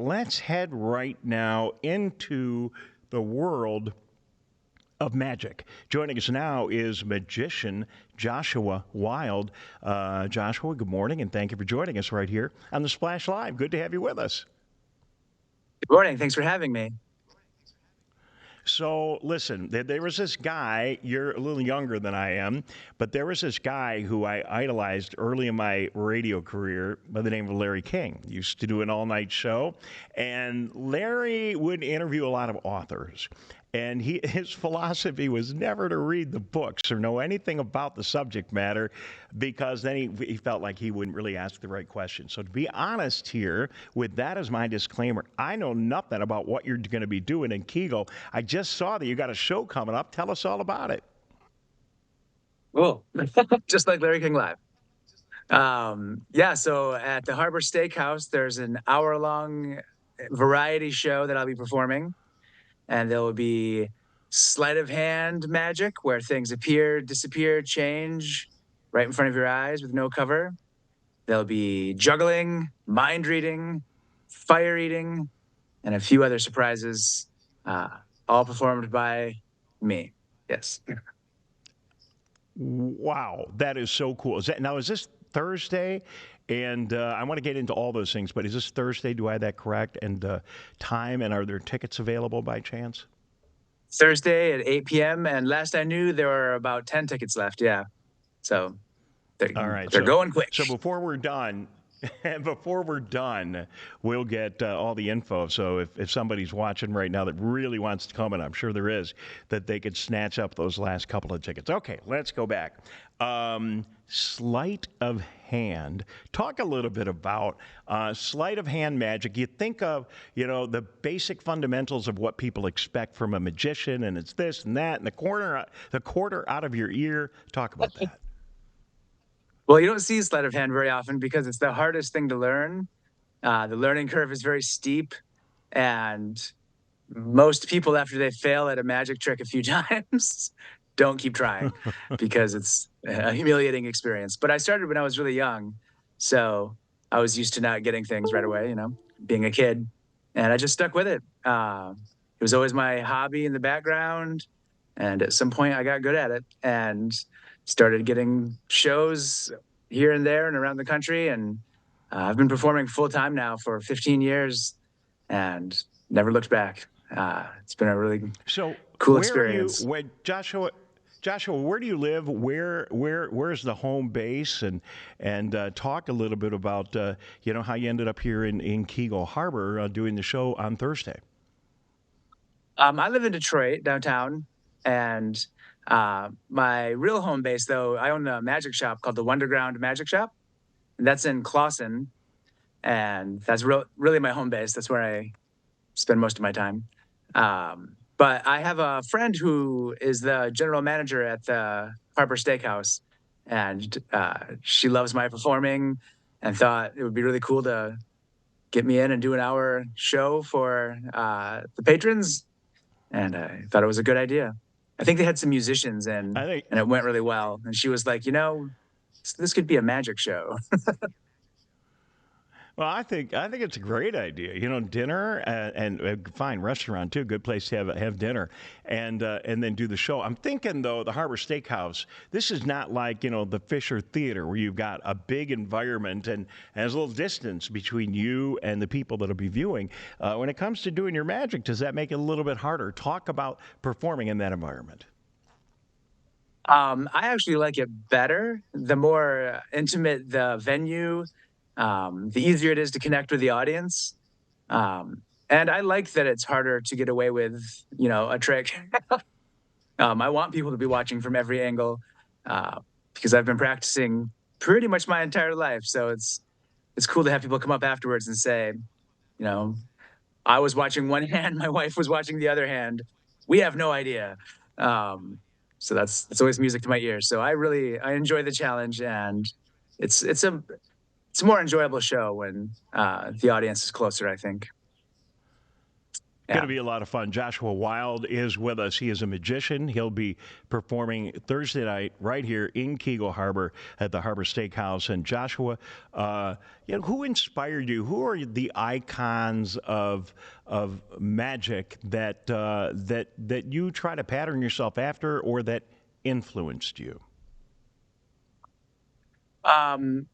let's head right now into the world of magic. Joining us now is magician Joshua Wilde. Joshua, good morning, and thank you for joining us right here on the Splash Live. Good to have you with us. Good morning. Thanks for having me. So, listen, there was this guy, you're a little younger than I am, but there was this guy who I idolized early in my radio career by the name of Larry King. Used to do an all night show, and Larry would interview a lot of authors. And his philosophy was never to read the books or know anything about the subject matter because then he felt like he wouldn't really ask the right questions. So, to be honest here, with that as my disclaimer, I know nothing about what you're going to be doing in Keego. I just saw that you got a show coming up. Tell us all about it. Cool. Just like Larry King Live. Yeah, so at the Harbor Steakhouse, there's an hour-long variety show that I'll be performing. And there will be sleight of hand magic where things appear, disappear, change right in front of your eyes with no cover. There'll be juggling, mind reading, fire eating, and a few other surprises, uh, all performed by me. Yes. Wow, that is so cool. Is this Thursday? And I want to get into all those things, but is this Thursday? Do I have that correct? And time, and are there tickets available by chance? Thursday at 8 p.m. And last I knew, there were about 10 tickets left. Yeah. So they're, All right. they're going quick. So before we're done, we'll get all the info. So if somebody's watching right now that really wants to come, and I'm sure there is, that they could snatch up those last couple of tickets. Okay, let's go back. Sleight of hand. Talk a little bit about sleight of hand magic. You think of, the basic fundamentals of what people expect from a magician, and it's this and that, and the quarter out of your ear. Talk about that. Well, you don't see sleight of hand very often because it's the hardest thing to learn. The learning curve is very steep, and most people, after they fail at a magic trick a few times, don't keep trying because it's a humiliating experience. But I started when I was really young, so I was used to not getting things right away, being a kid, and I just stuck with it. It was always my hobby in the background, and at some point I got good at it and started getting shows here and there and around the country. And I've been performing full time now for 15 years and never looked back. It's been a really cool experience. Joshua, where do you live? Where's the home base? And talk a little bit about how you ended up here in Keego Harbor doing the show on Thursday. I live in Detroit downtown, and my real home base, though, I own a magic shop called the Wonderground Magic Shop. And that's in Clawson, and that's really my home base. That's where I spend most of my time. But I have a friend who is the general manager at the Harbor Steakhouse, and she loves my performing and thought it would be really cool to get me in and do an hour show for the patrons. And I thought it was a good idea. I think they had some musicians in, and it went really well. And she was like, this could be a magic show. Well, I think it's a great idea. Dinner and a fine restaurant too. Good place to have dinner, and then do the show. I'm thinking though, the Harbor Steakhouse. This is not like the Fisher Theater where you've got a big environment and there's a little distance between you and the people that'll be viewing. When it comes to doing your magic, does that make it a little bit harder? Talk about performing in that environment. I actually like it better. The more intimate the venue, the easier it is to connect with the audience. And I like that it's harder to get away with, a trick. I want people to be watching from every angle because I've been practicing pretty much my entire life. So it's cool to have people come up afterwards and say, I was watching one hand, my wife was watching the other hand. We have no idea. So that's always music to my ears. So I enjoy the challenge, and it's a more enjoyable show when the audience is closer, I think. Going Yeah. to be a lot of fun. Joshua Wilde is with us. He is a magician. He'll be performing Thursday night right here in Keego Harbor at the Harbor Steakhouse. And Joshua, who inspired you? Who are the icons of magic that you try to pattern yourself after, or that influenced you? Um,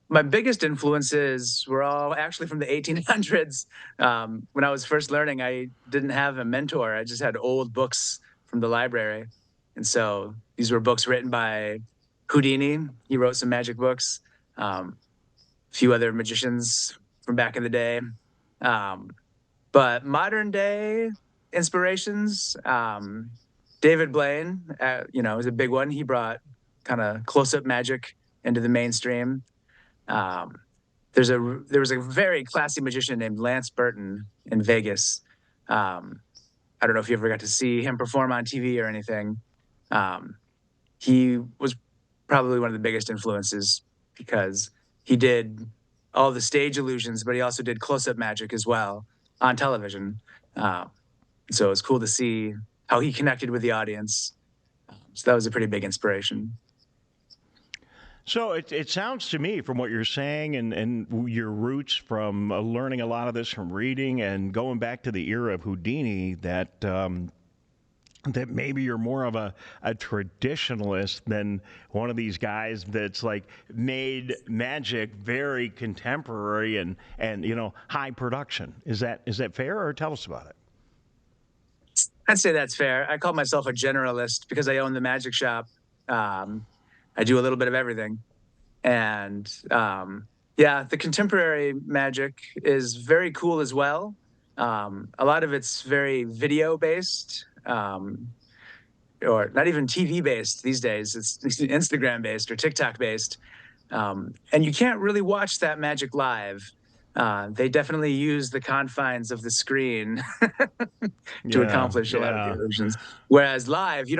my biggest influences were all actually from the 1800s. When I was first learning, I didn't have a mentor. I just had old books from the library. And so these were books written by Houdini. He wrote some magic books. A few other magicians from back in the day. Um, but modern day inspirations, David Blaine, is a big one. He brought kind of close up magic into the mainstream. Um, there was a very classy magician named Lance Burton in Vegas. Um, I don't know if you ever got to see him perform on TV or anything. Um, he was probably one of the biggest influences because he did all the stage illusions, but he also did close up magic as well on television. Uh, so it was cool to see how he connected with the audience. So that was a pretty big inspiration. So it sounds to me, from what you're saying and your roots from learning a lot of this from reading and going back to the era of Houdini, that maybe you're more of a traditionalist than one of these guys that's like made magic very contemporary and high production. Is that fair, or tell us about it? I'd say that's fair. I call myself a generalist because I own the magic shop. Um, I do a little bit of everything. And yeah, the contemporary magic is very cool as well. A lot of it's very video based, or not even TV based these days. It's Instagram based or TikTok based. And you can't really watch that magic live. They definitely use the confines of the screen to Yeah, accomplish a lot of the yeah. illusions. Whereas live, you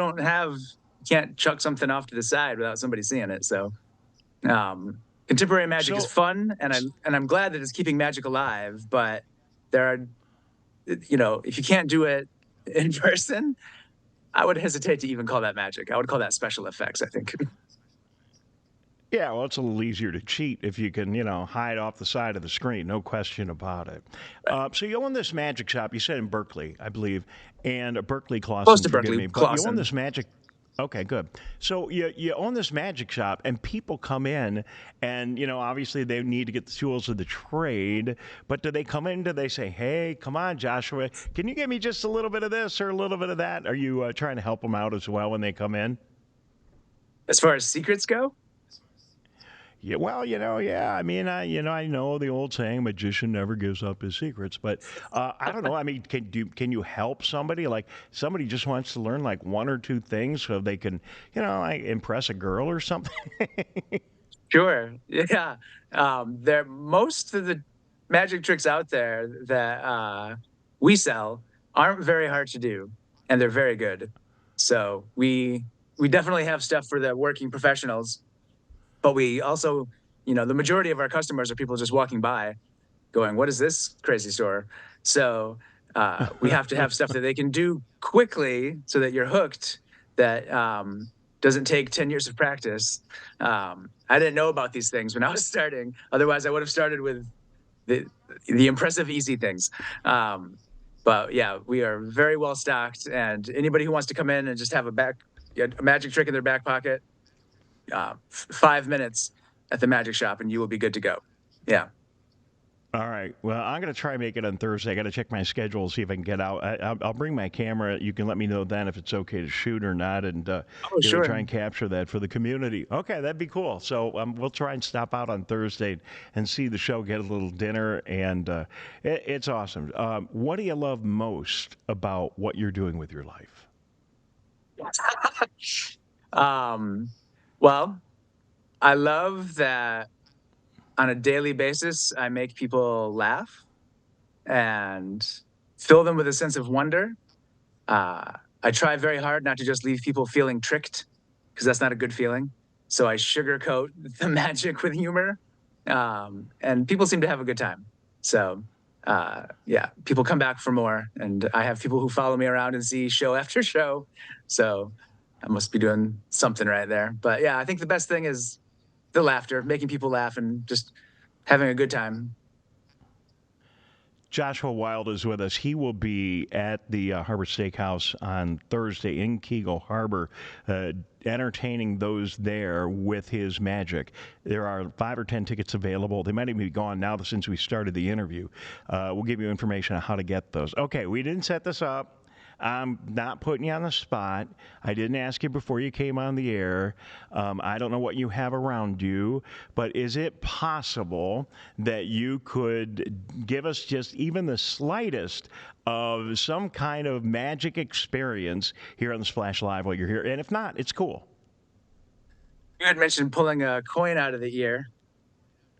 can't chuck something off to the side without somebody seeing it. So contemporary magic is So fun, and I'm glad that it's keeping magic alive. But there are, if you can't do it in person, I would hesitate to even call that magic. I would call that special effects, I think. yeah, well, it's a little easier to cheat if you can, hide off the side of the screen. No question about it. So you own this magic shop. You said in Berkeley, I believe, and Berkeley Close Clawson. to Forgive Berkeley, me, but you own Clawson. this magic. Okay, good. So you own this magic shop, and people come in, and obviously they need to get the tools of the trade. But do they come in? Do they say, "Hey, come on, Joshua, can you give me just a little bit of this or a little bit of that?" Are you trying to help them out as well when they come in? As far as secrets go, Yeah, well, yeah. I mean, I know the old saying, "Magician never gives up his secrets." But I don't know. I mean, can you help somebody? Like somebody just wants to learn like one or two things so they can, like impress a girl or something. sure, yeah. There most of the magic tricks out there that we sell aren't very hard to do, and they're very good. So we definitely have stuff for the working professionals, but we also, the majority of our customers are people just walking by, going, "What is this crazy store?" So we have to have stuff that they can do quickly, so that you're hooked. That doesn't take 10 years of practice. I didn't know about these things when I was starting. Otherwise, I would have started with the the impressive easy things. Um, but yeah, we are very well stocked, and anybody who wants to come in and just have a magic trick in their back pocket, 5 minutes at the magic shop, and you will be good to go. Yeah, All right. Well, I'm going to try and make it on Thursday. I got to check my schedule, see if I can get out. I'll bring my camera. You can let me know then if it's okay to shoot or not, and oh try sure. and capture that for the community. Okay, that'd be cool. So we'll try and stop out on Thursday and see the show, get a little dinner, and it's awesome. What do you love most about what you're doing with your life? um, well, I love that on a daily basis, I make people laugh and fill them with a sense of wonder. I try very hard not to just leave people feeling tricked, because that's not a good feeling. So I sugarcoat the magic with humor, and people seem to have a good time. So yeah, people come back for more, and I have people who follow me around and see show after show. So I must be doing something right there. But yeah, I think the best thing is the laughter, making people laugh, and just having a good time. Joshua Wilde is with us. He will be at the Harbor Steakhouse on Thursday in Keego Harbor, entertaining those there with his magic. There are 5 or 10 tickets available. They might even be gone now since we started the interview. We'll give you information on how to get those. Okay, we didn't set this up. I'm not putting you on the spot. I didn't ask you before you came on the air. I don't know what you have around you, but is it possible that you could give us just even the slightest of some kind of magic experience here on the Splash Live while you're here? And if not, it's cool. You had mentioned pulling a coin out of the ear.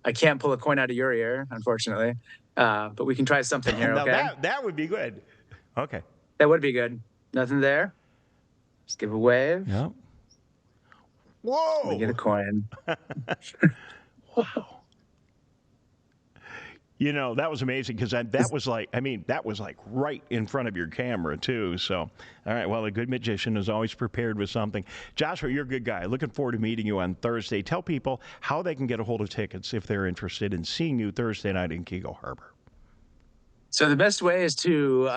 I can't pull a coin out of your ear, unfortunately, but we can try something here. Now Okay, that would be good. Okay. that would be good. Nothing there. Just give a wave. Yep. Whoa! We get a coin. Wow. You know, that was amazing because that was like, I mean, that was like right in front of your camera, too. So, all right, well, a good magician is always prepared with something. Joshua, you're a good guy. Looking forward to meeting you on Thursday. Tell people how they can get a hold of tickets if they're interested in seeing you Thursday night in Keego Harbor. So the best way is to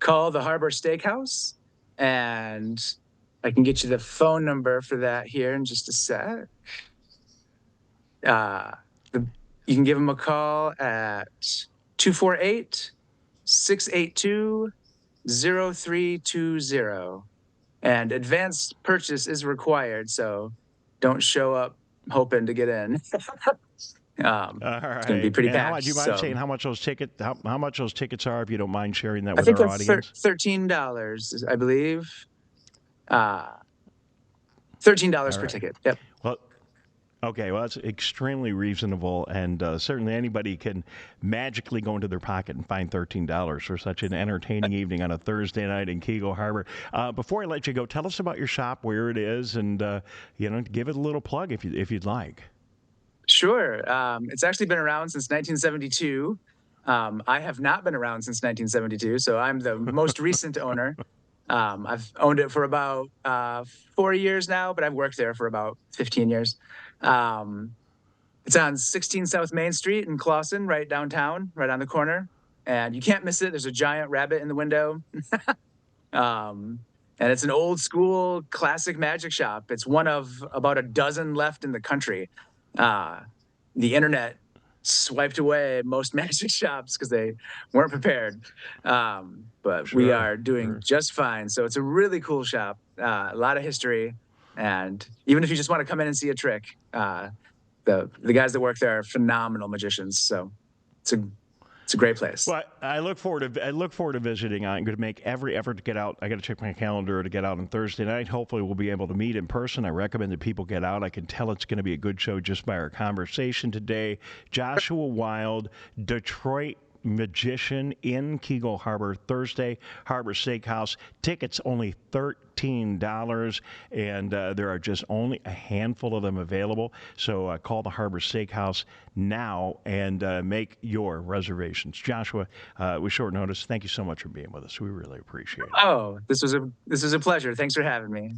call the Harbor Steakhouse, and I can get you the phone number for that here in just a sec. You can give them a call at 248-682-0320. And advanced purchase is required, so don't show up hoping to get in. All right. It's going to be pretty packed. Do you mind saying how much those tickets are, if you don't mind sharing that I with think our they're audience? $13, I believe. $13 per ticket. Yep. Well, okay, well, that's extremely reasonable, and certainly anybody can magically go into their pocket and find $13 for such an entertaining evening on a Thursday night in Keego Harbor. Before I let you go, tell us about your shop, where it is, and give it a little plug if you'd like. Sure. It's actually been around since 1972. I have not been around since 1972, so I'm the most recent owner. I've owned it for about 4 years now, but I've worked there for about 15 years. It's on 16 South Main Street in Clawson, right downtown, right on the corner. And you can't miss it. There's a giant rabbit in the window. And it's an old school classic magic shop. It's one of about a dozen left in the country. The internet swiped away most magic shops because they weren't prepared. But we are doing just fine. So it's a really cool shop, a lot of history. And even if you just want to come in and see a trick, the guys that work there are phenomenal magicians. So it's a great place. Well, I look forward to visiting. I'm going to make every effort to get out. I got to check my calendar to get out on Thursday night. Hopefully, we'll be able to meet in person. I recommend that people get out. I can tell it's going to be a good show just by our conversation today. Joshua Wilde, Detroit magician in Keego Harbor, Thursday, Harbor Steakhouse. Tickets only $13, and there are just only a handful of them available. So call the Harbor Steakhouse now and make your reservations. Joshua, with short notice, thank you so much for being with us. We really appreciate it. Oh, this was a pleasure. Thanks for having me.